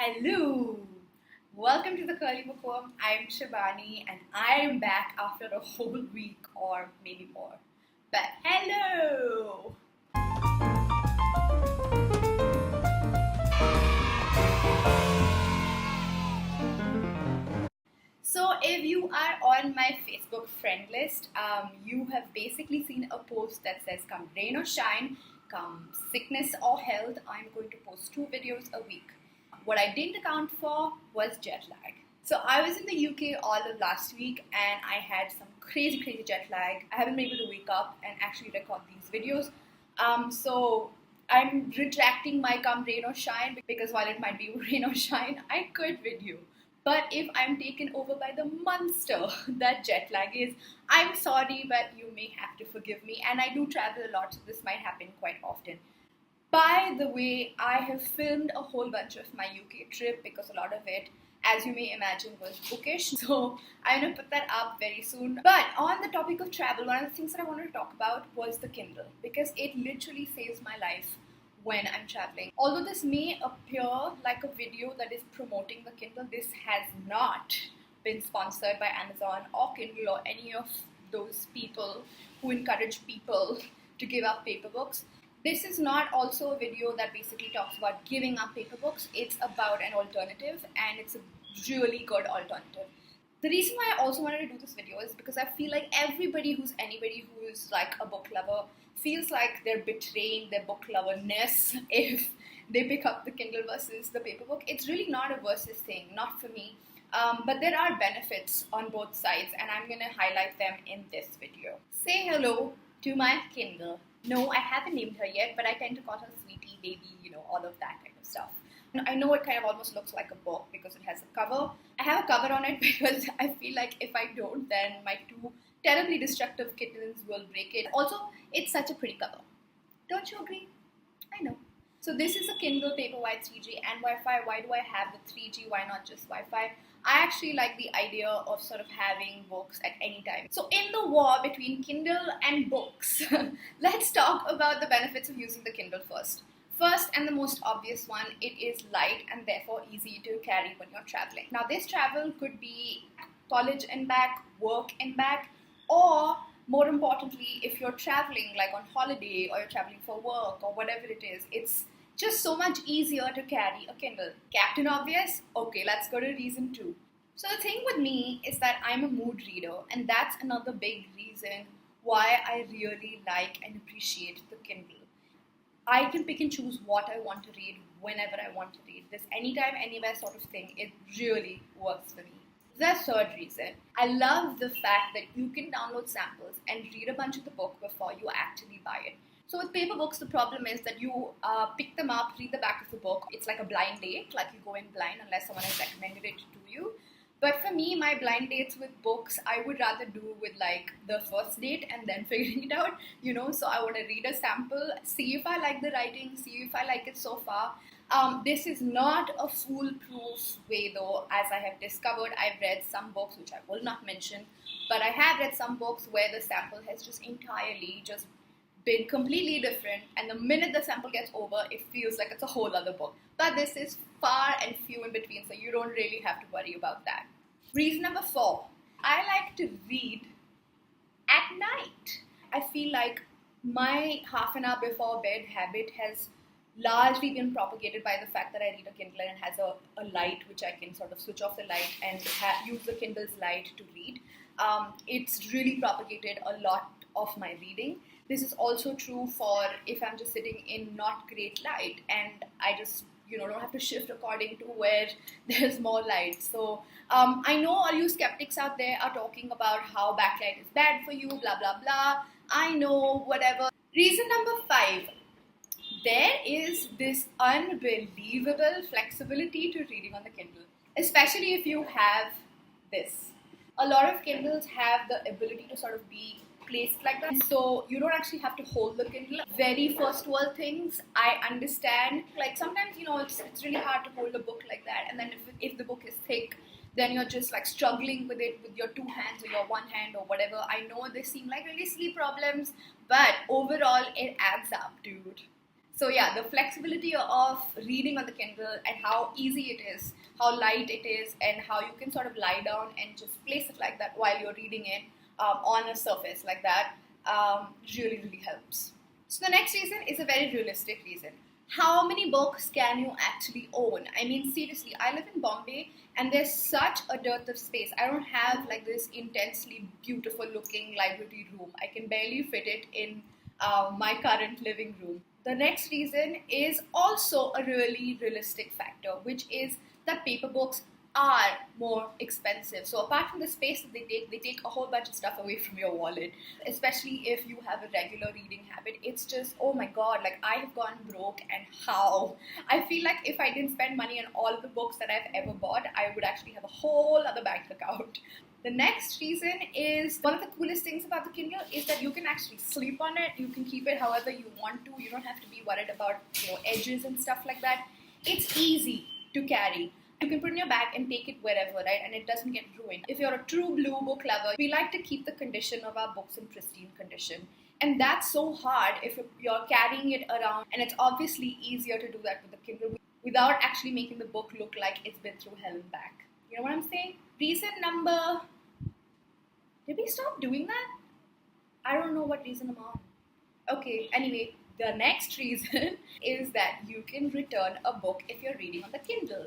Hello! Welcome to the Curly Bookworm. I'm Shabani and I am back after a whole week or maybe more. But hello! So if you are on my Facebook friend list, you have basically seen a post that says come rain or shine, come sickness or health, I'm going to post 2 videos a week. What I didn't account for was jet lag. So I was in the UK all of last week and I had some crazy jet lag. I haven't been able to wake up and actually record these videos. So I'm retracting my come rain or shine because while it might be rain or shine, I could video. But if I'm taken over by the monster that jet lag is, I'm sorry, but you may have to forgive me. And I do travel a lot, so this might happen quite often. By the way, I have filmed a whole bunch of my UK trip because a lot of it, as you may imagine, was bookish. So I'm going to put that up very soon. But on the topic of travel, one of the things that I wanted to talk about was the Kindle because it literally saves my life when I'm traveling. Although this may appear like a video that is promoting the Kindle, this has not been sponsored by Amazon or Kindle or any of those people who encourage people to give up paper books. This is not also a video that basically talks about giving up paper books. It's about an alternative and it's a really good alternative. The reason why I also wanted to do this video is because I feel like anybody who's like a book lover feels like they're betraying their book loverness if they pick up the Kindle versus the paper book. It's really not a versus thing, not for me. But there are benefits on both sides and I'm going to highlight them in this video. Say hello to my Kindle. No, I haven't named her yet, but I tend to call her sweetie, baby, all of that kind of stuff. I know it kind of almost looks like a book because it has a cover. I have a cover on it because I feel like if I don't, then my 2 terribly destructive kittens will break it. Also, it's such a pretty cover. Don't you agree? I know. So this is a Kindle Paperwhite 3G and Wi-Fi. Why do I have the 3G? Why not just Wi-Fi? I actually like the idea of sort of having books at any time. So in the war between Kindle and books, let's talk about the benefits of using the Kindle first. First and the most obvious one, it is light and therefore easy to carry when you're traveling. Now this travel could be college and back, work and back, or more importantly, if you're traveling like on holiday or you're traveling for work or whatever it is, it's just so much easier to carry a Kindle. Captain Obvious? Okay, let's go to reason 2. So the thing with me is that I'm a mood reader and that's another big reason why I really like and appreciate the Kindle. I can pick and choose what I want to read whenever I want to read. This anytime, anywhere sort of thing, it really works for me. The third reason, I love the fact that you can download samples and read a bunch of the book before you actually buy it. So with paper books, the problem is that you pick them up, read the back of the book. It's like a blind date, like you go in blind unless someone has recommended it to you. But for me, my blind dates with books, I would rather do with like the first date and then figuring it out, So I want to read a sample, see if I like the writing, see if I like it so far. This is not a foolproof way though, as I have discovered. I've read some books, which I will not mention, but I have read some books where the sample has just entirely just been completely different, and the minute the sample gets over, it feels like it's a whole other book. But this is far and few in between, so you don't really have to worry about that. Reason number 4, I like to read at night. I feel like my half an hour before bed habit has largely been propagated by the fact that I read a Kindle and it has a light which I can sort of switch off the light and use the Kindle's light to read. It's really propagated a lot of my reading. This is also true for if I'm just sitting in not great light and I just don't have to shift according to where there's more light. So I know all you skeptics out there are talking about how backlight is bad for you, blah blah blah. I know, whatever. Reason number 5, there is this unbelievable flexibility to reading on the Kindle, especially if you have this. A lot of Kindles have the ability to sort of be placed like that, so you don't actually have to hold the Kindle. Very first world things, I understand. Like sometimes it's really hard to hold a book like that, and then if the book is thick, then you're just like struggling with it with your 2 hands or your 1 hand or whatever. I know they seem like really silly problems, but overall it adds up, dude. So yeah, the flexibility of reading on the Kindle and how easy it is, how light it is, and how you can sort of lie down and just place it like that while you're reading it on a surface like that really, really helps. So the next reason is a very realistic reason. How many books can you actually own? I mean, seriously, I live in Bombay and there's such a dearth of space. I don't have like this intensely beautiful looking library room. I can barely fit it in my current living room. The next reason is also a really realistic factor, which is that paper books are more expensive. So apart from the space that they take a whole bunch of stuff away from your wallet, especially if you have a regular reading habit. It's just, oh my god, like I have gone broke, and how? I feel like if I didn't spend money on all of the books that I've ever bought, I would actually have a whole other bank account. The next reason is, one of the coolest things about the Kindle is that you can actually sleep on it. You can keep it however you want to. You don't have to be worried about, edges and stuff like that. It's easy to carry. You can put it in your bag and take it wherever, right? And it doesn't get ruined. If you're a true blue book lover, we like to keep the condition of our books in pristine condition. And that's so hard if you're carrying it around. And it's obviously easier to do that with the Kindle without actually making the book look like it's been through hell and back. You know what I'm saying? Reason number... Did we stop doing that? I don't know what reason I'm on. Okay, anyway, the next reason is that you can return a book if you're reading on the Kindle.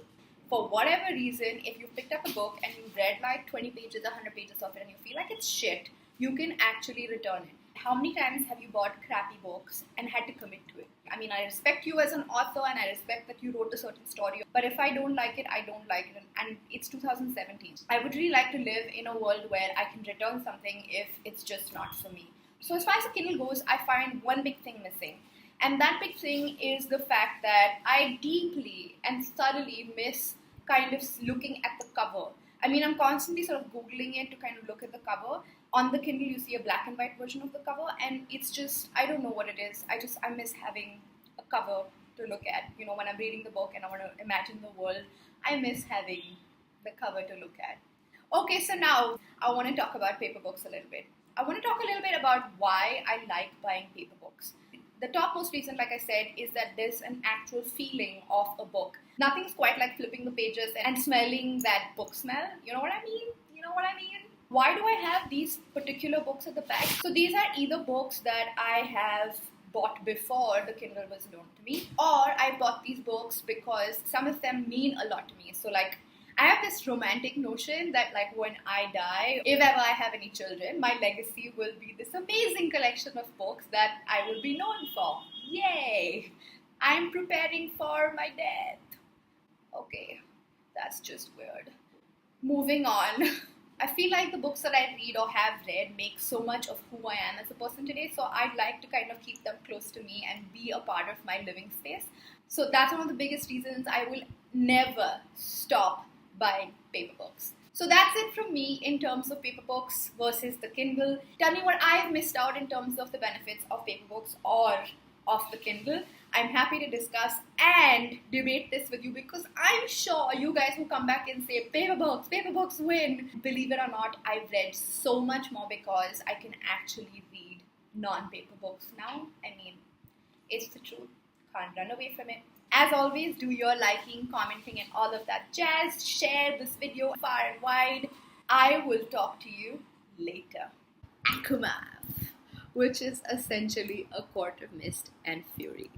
For whatever reason, if you picked up a book and you read like 20 pages, 100 pages of it and you feel like it's shit, you can actually return it. How many times have you bought crappy books and had to commit to it? I mean, I respect you as an author and I respect that you wrote a certain story, but if I don't like it, I don't like it, and it's 2017. I would really like to live in a world where I can return something if it's just not for me. So as far as the Kindle goes, I find one big thing missing. And that big thing is the fact that I deeply and thoroughly miss kind of looking at the cover. I mean, I'm constantly sort of Googling it to kind of look at the cover. On the Kindle, you see a black and white version of the cover, and it's just, I don't know what it is. I miss having a cover to look at. When I'm reading the book and I want to imagine the world, I miss having the cover to look at. Okay, so now I want to talk about paper books a little bit. I want to talk a little bit about why I like buying paper books. The topmost reason, like I said, is that there's an actual feeling of a book. Nothing's quite like flipping the pages and smelling that book smell. You know what I mean? Why do I have these particular books at the back? So these are either books that I have bought before the Kindle was loaned to me, or I bought these books because some of them mean a lot to me. So like, I have this romantic notion that like when I die, if ever I have any children, my legacy will be this amazing collection of books that I will be known for. Yay! I'm preparing for my death. Okay, that's just weird. Moving on. I feel like the books that I read or have read make so much of who I am as a person today, so I'd like to kind of keep them close to me and be a part of my living space. So that's one of the biggest reasons I will never stop buying paper books. So that's it from me in terms of paper books versus the Kindle. Tell me what I've missed out in terms of the benefits of paper books or of the Kindle. I'm happy to discuss and debate this with you because I'm sure you guys will come back and say paper books win. Believe it or not, I've read so much more because I can actually read non-paper books now. I mean, it's the truth. Can't run away from it. As always, do your liking, commenting, and all of that jazz. Share this video far and wide. I will talk to you later. Akumav, which is essentially a quart of mist and fury.